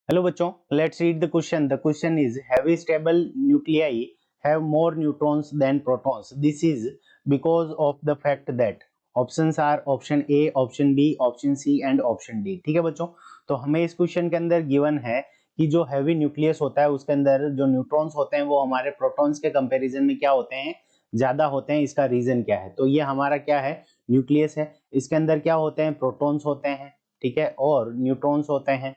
Hello बच्चों, let's read the question. The question is heavy stable nuclei have more neutrons than protons. This is because of the fact that options are option A, option B, option C and option D. ठीक है बच्चों, तो हमें इस question के अंदर given है कि जो हैवी न्यूक्लियस होता है उसके अंदर जो न्यूट्रॉन्स होते हैं वो हमारे प्रोटॉन्स के कंपैरिजन में क्या होते हैं, ज्यादा होते हैं। इसका रीजन क्या है? तो ये हमारा क्या है, न्यूक्लियस है। इसके अंदर क्या होते हैं, प्रोटॉन्स होते हैं, ठीक है, और न्यूट्रॉन्स होते हैं।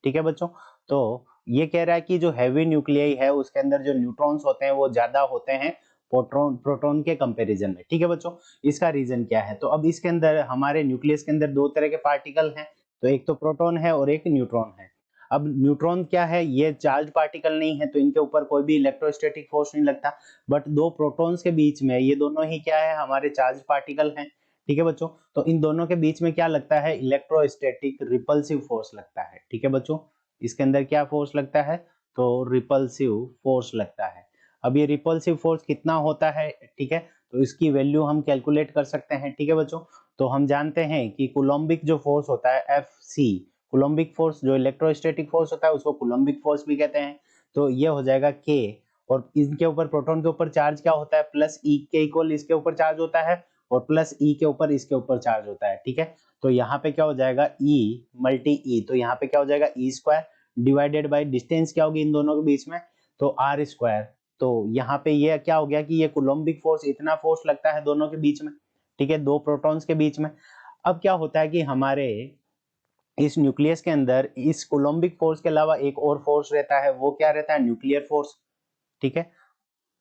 ठीक है बच्चों, तो ये कह रहा है कि जो हैवी न्यूक्लियाई है उसके अंदर जो न्यूट्रॉन्स होते हैं वो ज्यादा होते हैं प्रोटॉन प्रोटॉन के कंपैरिजन में। ठीक है बच्चों, इसका रीजन क्या है? तो अब इसके अंदर हमारे न्यूक्लियस के अंदर दो तरह के पार्टिकल हैं, तो एक तो प्रोटॉन है और एक न्यूट्रॉन है। अब न्यूट्रॉन क्या है, ये चार्ज पार्टिकल नहीं है, तो इनके ऊपर कोई भी इलेक्ट्रोस्टैटिक फोर्स नहीं लगता। बट दो प्रोटॉन्स के बीच में ये दोनों ही क्या है, हमारे चार्ज पार्टिकल हैं। ठीक है बच्चों, तो इन दोनों के बीच में क्या लगता है, इलेक्ट्रोस्टैटिक रिपल्सिव फोर्स लगता है। ठीक है बच्चों, इसके अंदर क्या फोर्स लगता है, तो रिपल्सिव फोर्स लगता है। अब ये रिपल्सिव फोर्स कितना होता है, ठीक है, तो इसकी वैल्यू हम कैलकुलेट कर सकते हैं। ठीक है बच्चों, तो हम जानते हैं कि कूलम्बिक जो फोर्स होता है एफ सी, कूलम्बिक फोर्स जो इलेक्ट्रोस्टैटिक फोर्स होता है उसको कूलम्बिक फोर्स भी कहते हैं। तो ये हो जाएगा के, और इनके ऊपर प्रोटॉन के ऊपर चार्ज क्या होता है, प्लस ई के इक्वल इसके ऊपर चार्ज होता है और प्लस ई के ऊपर इसके ऊपर चार्ज होता है। ठीक है, तो यहाँ पे क्या हो जाएगा, ई मल्टी ई, तो यहाँ पे क्या हो जाएगा E square divided by distance क्या होगी इन दोनों के बीच में, तो आर स्क्वायर। तो यहाँ पे ये क्या हो गया कि ये कूलम्बिक फोर्स, इतना फोर्स लगता है दोनों के बीच में। ठीक है, दो प्रोटॉन्स के बीच में। अब क्या होता है कि हमारे इस न्यूक्लियस के अंदर इस कूलम्बिक फोर्स के अलावा एक और फोर्स रहता है, वो क्या रहता है, न्यूक्लियर फोर्स। ठीक है,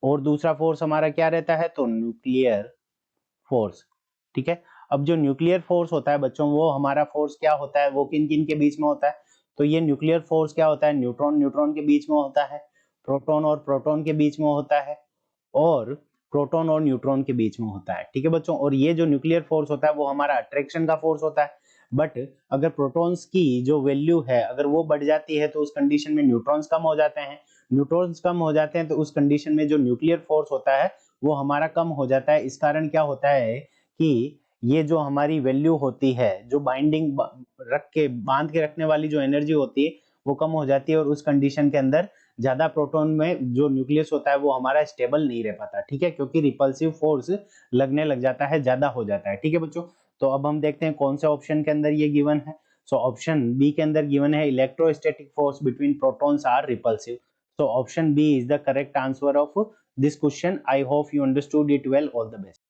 और दूसरा फोर्स हमारा क्या रहता है, तो न्यूक्लियर फोर्स। ठीक है, अब जो न्यूक्लियर फोर्स होता है बच्चों, वो हमारा फोर्स क्या होता है, वो किन किन के बीच में होता है, तो ये न्यूक्लियर फोर्स क्या होता है, न्यूट्रॉन न्यूट्रॉन के बीच में होता है, प्रोटॉन और प्रोटॉन के बीच में होता है, और प्रोटॉन और न्यूट्रॉन के बीच में होता है। ठीक है बच्चों, और ये जो न्यूक्लियर फोर्स होता है वो हमारा अट्रैक्शन का फोर्स होता है। बट अगर प्रोटॉन्स की जो वैल्यू है अगर वो बढ़ जाती है तो उस कंडीशन में न्यूट्रॉन्स कम हो जाते हैं। न्यूट्रॉन्स कम हो जाते हैं तो उस कंडीशन में जो न्यूक्लियर फोर्स होता है वो हमारा कम हो जाता है। इस कारण क्या होता है कि ये जो हमारी वैल्यू होती है, जो बाइंडिंग रख के बांध के रखने वाली जो एनर्जी होती है वो कम हो जाती है, और उस कंडीशन के अंदर ज्यादा प्रोटॉन में जो न्यूक्लियस होता है वो हमारा स्टेबल नहीं रह पाता। ठीक है, क्योंकि रिपल्सिव फोर्स लगने लग जाता है, ज्यादा हो जाता है। ठीक है बच्चों, तो अब हम देखते हैं कौन से ऑप्शन के अंदर ये गिवन है। सो ऑप्शन बी के अंदर गिवन है electrostatic force between protons are repulsive. So option B is the correct answer of this question. I hope you understood it well. All the best.